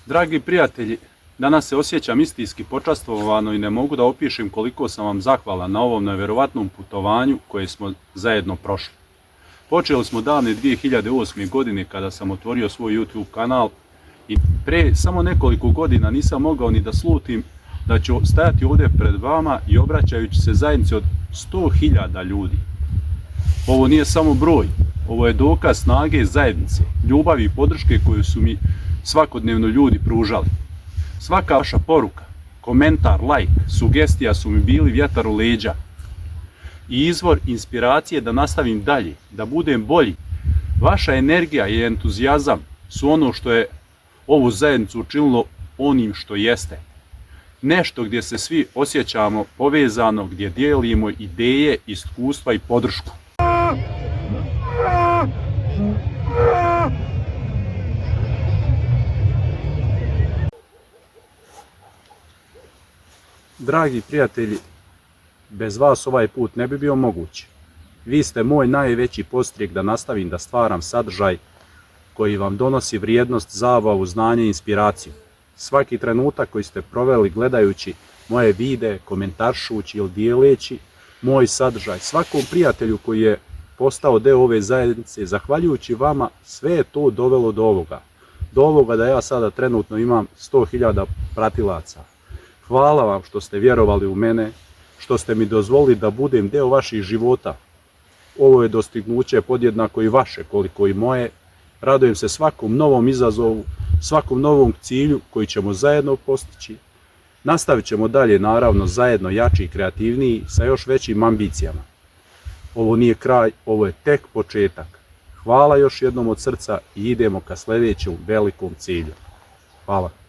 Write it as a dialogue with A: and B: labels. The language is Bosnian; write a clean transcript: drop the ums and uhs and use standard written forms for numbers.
A: Dragi prijatelji, danas se osjećam istinski počastvovano i ne mogu da opišem koliko sam vam zahvalan na ovom nevjerovatnom putovanju koje smo zajedno prošli. Počeli smo davne 2008. godine kada sam otvorio svoj YouTube kanal i pre samo nekoliko godina nisam mogao ni da slutim da ću stajati ovdje pred vama i obraćajući se zajednici od 100.000 ljudi. Ovo nije samo broj, ovo je dokaz snage zajednice, ljubavi i podrške koju su mi svakodnevno ljudi pružali. Svaka vaša poruka, komentar, like, sugestija su mi bili vjetar u leđa i izvor inspiracije da nastavim dalje, da budem bolji. Vaša energija i entuzijazam su ono što je ovu zajednicu učinilo onim što jeste. Nešto gdje se svi osjećamo povezano, gdje dijelimo ideje, iskustva i podršku. Dragi prijatelji, bez vas ovaj put ne bi bio moguć. Vi ste moj najveći podstrijek da nastavim da stvaram sadržaj koji vam donosi vrijednost, zabavu, znanje i inspiraciju. Svaki trenutak koji ste proveli gledajući moje videe, komentaršući ili dijeleći moj sadržaj, svakom prijatelju koji je postao deo ove zajednice, zahvaljujući vama, sve je to dovelo do ovoga. Do ovoga da ja sada trenutno imam 100.000 pratilaca. Hvala vam što ste vjerovali u mene, što ste mi dozvolili da budem deo vaših života. Ovo je dostignuće podjednako i vaše koliko i moje. Radujem se svakom novom izazovu, svakom novom cilju koji ćemo zajedno postići. Nastavit ćemo dalje, naravno, zajedno jači i kreativniji sa još većim ambicijama. Ovo nije kraj, ovo je tek početak. Hvala još jednom od srca i idemo ka sljedećem velikom cilju. Hvala.